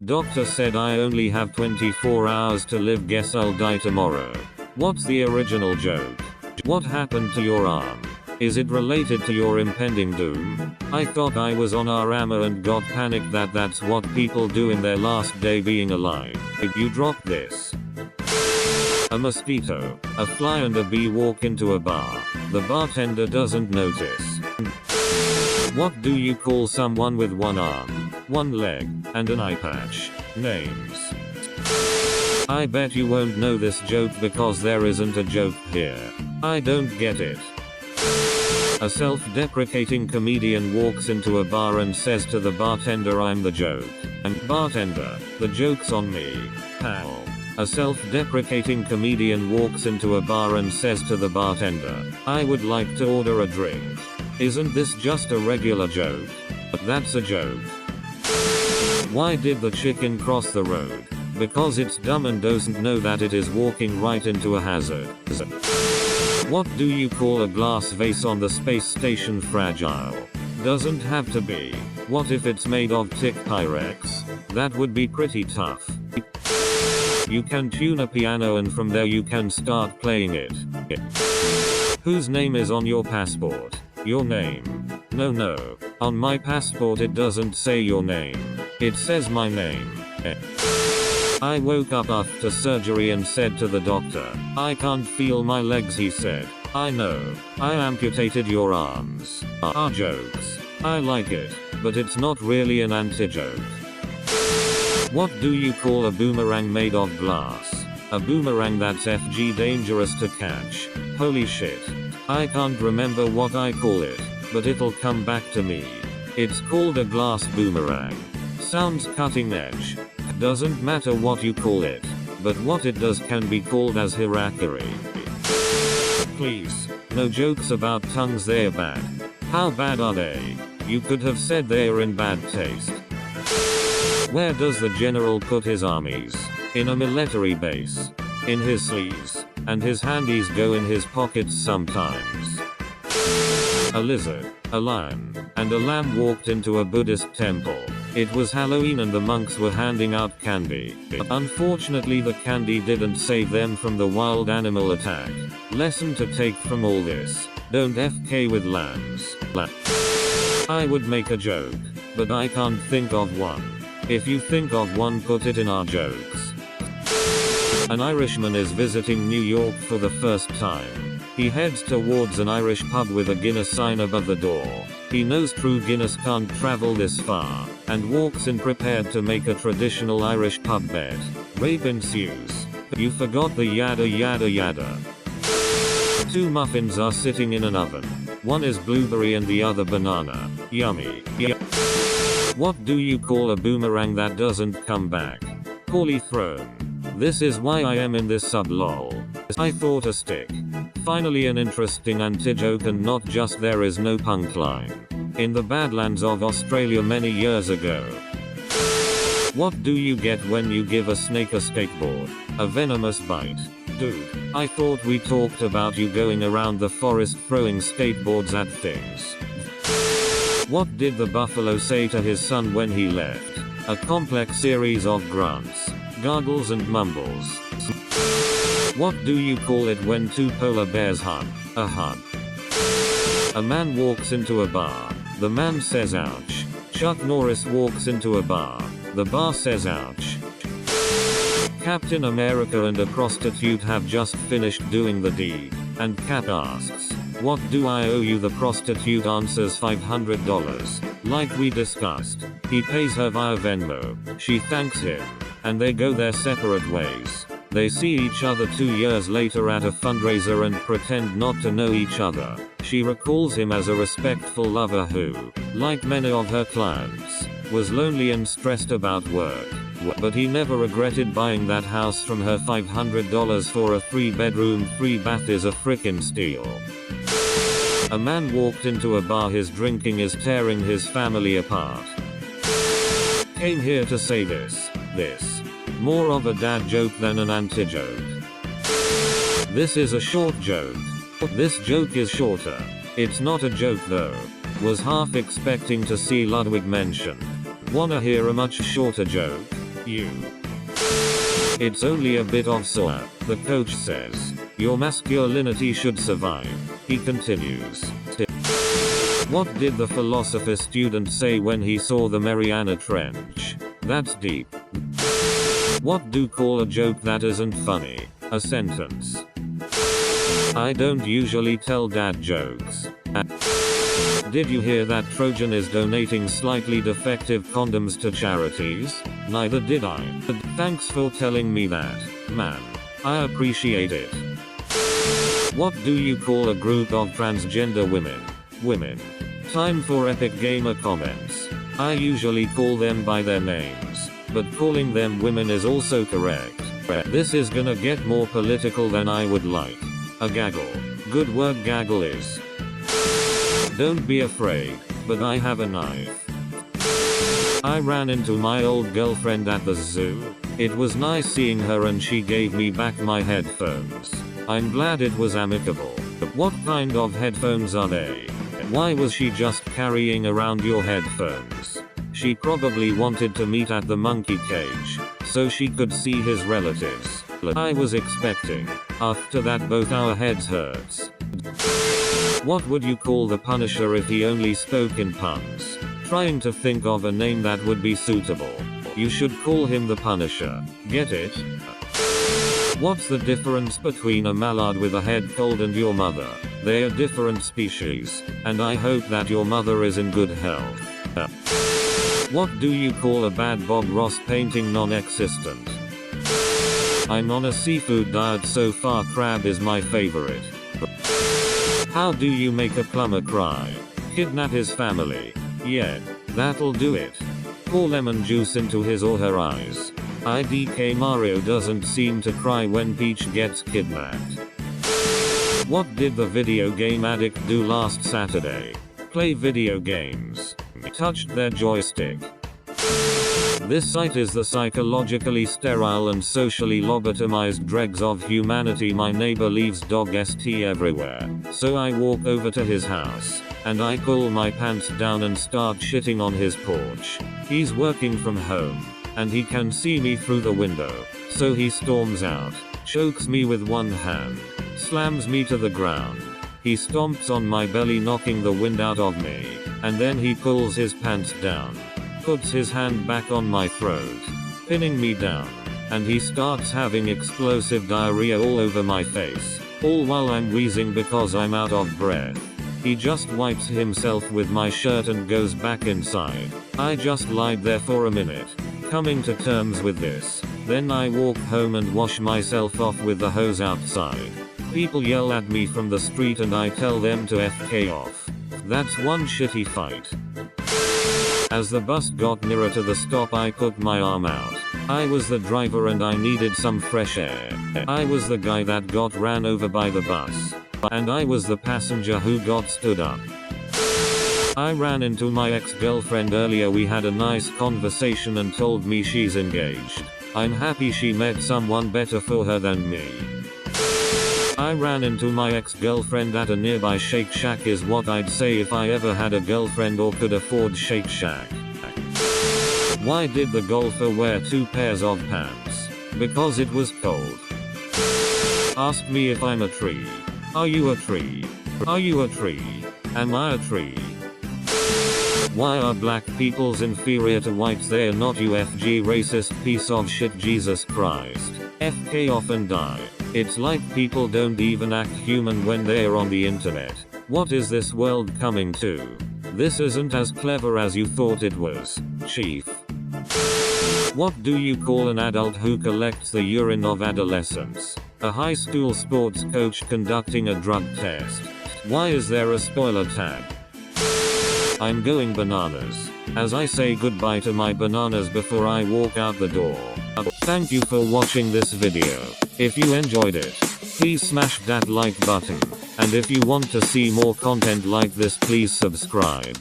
Doctor said I only have 24 hours to live, guess I'll die tomorrow. What's the original joke? What happened to your arm? Is it related to your impending doom? I thought I was on Arama and got panicked that's what people do in their last day being alive. You drop this. A mosquito, a fly and a bee walk into a bar. The bartender doesn't notice. What do you call someone with one arm, one leg, and an eye patch? Names. I bet you won't know this joke because there isn't a joke here. I don't get it. A self-deprecating comedian walks into a bar and says to the bartender, I'm the joke. And bartender, the joke's on me, pal. A self-deprecating comedian walks into a bar and says to the bartender, I would like to order a drink. Isn't this just a regular joke? That's a joke. Why did the chicken cross the road? Because it's dumb and doesn't know that it is walking right into a hazard. What do you call a glass vase on the space station? Fragile. Doesn't have to be. What if it's made of thick Pyrex? That would be pretty tough. You can tune a piano and from there you can start playing it. Whose name is on your passport? Your name. No. On my passport it doesn't say your name. It says my name. I woke up after surgery and said to the doctor, I can't feel my legs, he said. I know. I amputated your arms. Ah, jokes. I like it, but it's not really an anti-joke. What do you call a boomerang made of glass? A boomerang that's FG dangerous to catch. Holy shit. I can't remember what I call it, but it'll come back to me. It's called a glass boomerang. Sounds cutting edge. Doesn't matter what you call it, but what it does can be called as hirakiri. Please, no jokes about tongues, they're bad. How bad are they? You could have said they're in bad taste. Where does the general put his armies? In a military base. In his sleeves. And his handies go in his pockets sometimes. A lizard, a lion, and a lamb walked into a Buddhist temple. It was Halloween and the monks were handing out candy. Unfortunately the candy didn't save them from the wild animal attack. Lesson to take from all this: don't FK with lambs. I would make a joke, but I can't think of one. If you think of one, put it in our jokes. An Irishman is visiting New York for the first time. He heads towards an Irish pub with a Guinness sign above the door. He knows true Guinness can't travel this far, and walks in prepared to make a traditional Irish pub bet. Rape ensues. You forgot the yada yada yada. Two muffins are sitting in an oven. One is blueberry and the other banana. Yummy. What do you call a boomerang that doesn't come back? Poorly thrown. This is why I am in this sub lol. I thought a stick. Finally an interesting anti-joke and not just there is no punchline. In the Badlands of Australia many years ago. What do you get when you give a snake a skateboard? A venomous bite. Dude, I thought we talked about you going around the forest throwing skateboards at things. What did the buffalo say to his son when he left? A complex series of grunts, gargles and mumbles. What do you call it when two polar bears hug? A hug. A man walks into a bar. The man says ouch. Chuck Norris walks into a bar. The bar says ouch. Captain America and a prostitute have just finished doing the deed, and Cap asks, what do I owe you? The prostitute answers $500. Like we discussed. He pays her via Venmo. She thanks him, and they go their separate ways. They see each other 2 years later at a fundraiser and pretend not to know each other. She recalls him as a respectful lover who, like many of her clients, was lonely and stressed about work. But he never regretted buying that house from her. $500 for a 3-bedroom, 3-bath is a frickin' steal. A man walked into a bar. His drinking is tearing his family apart. Came here to say this. More of a dad joke than an anti-joke. This is a short joke. This joke is shorter. It's not a joke though. Was half expecting to see Ludwig mention. Wanna hear a much shorter joke? You. It's only a bit of sore, the coach says. Your masculinity should survive. He continues. What did the philosopher student say when he saw the Mariana Trench? That's deep. What do call a joke that isn't funny? A sentence. I don't usually tell dad jokes. Did you hear that Trojan is donating slightly defective condoms to charities? Neither did I. Thanks for telling me that, man. I appreciate it. What do you call a group of transgender women? Women. Time for epic gamer comments. I usually call them by their names, but calling them women is also correct. This is gonna get more political than I would like. A gaggle. Good word gaggle is. Don't be afraid, but I have a knife. I ran into my old girlfriend at the zoo. It was nice seeing her and she gave me back my headphones. I'm glad it was amicable. What kind of headphones are they? Why was she just carrying around your headphones? She probably wanted to meet at the monkey cage, so she could see his relatives. I was expecting. After that both our heads hurts. What would you call the Punisher if he only spoke in puns? Trying to think of a name that would be suitable. You should call him the Punisher. Get it? What's the difference between a mallard with a head cold and your mother? They are different species, and I hope that your mother is in good health. What do you call a bad Bob Ross painting non-existent? I'm on a seafood diet so far crab is my favorite. How do you make a plumber cry? Kidnap his family. Yeah, that'll do it. Pour lemon juice into his or her eyes. IDK Mario doesn't seem to cry when Peach gets kidnapped. What did the video game addict do last Saturday? Play video games. Touched their joystick. This site is the psychologically sterile and socially lobotomized dregs of humanity. My neighbor leaves dog ST everywhere, so I walk over to his house, and I pull my pants down and start shitting on his porch. He's working from home, and he can see me through the window, so he storms out, chokes me with one hand, slams me to the ground. He stomps on my belly knocking the wind out of me, and then he pulls his pants down, puts his hand back on my throat, pinning me down, and he starts having explosive diarrhea all over my face, all while I'm wheezing because I'm out of breath. He just wipes himself with my shirt and goes back inside. I just lied there for a minute, coming to terms with this. Then I walk home and wash myself off with the hose outside. People yell at me from the street and I tell them to FK off. That's one shitty fight. As the bus got nearer to the stop I put my arm out. I was the driver and I needed some fresh air. I was the guy that got ran over by the bus. And I was the passenger who got stood up. I ran into my ex-girlfriend earlier. We had a nice conversation and told me she's engaged. I'm happy she met someone better for her than me. I ran into my ex-girlfriend at a nearby Shake Shack is what I'd say if I ever had a girlfriend or could afford Shake Shack. Why did the golfer wear 2 pairs of pants? Because it was cold. Ask me if I'm a tree. Are you a tree? Are you a tree? Am I a tree? Why are black peoples inferior to whites? They are not. UFG racist piece of shit. Jesus Christ. FK off and die. It's like people don't even act human when they're on the internet. What is this world coming to? This isn't as clever as you thought it was, Chief. What do you call an adult who collects the urine of adolescents? A high school sports coach conducting a drug test. Why is there a spoiler tag? I'm going bananas. As I say goodbye to my bananas before I walk out the door. Thank you for watching this video. If you enjoyed it, please smash that like button. And if you want to see more content like this, please subscribe.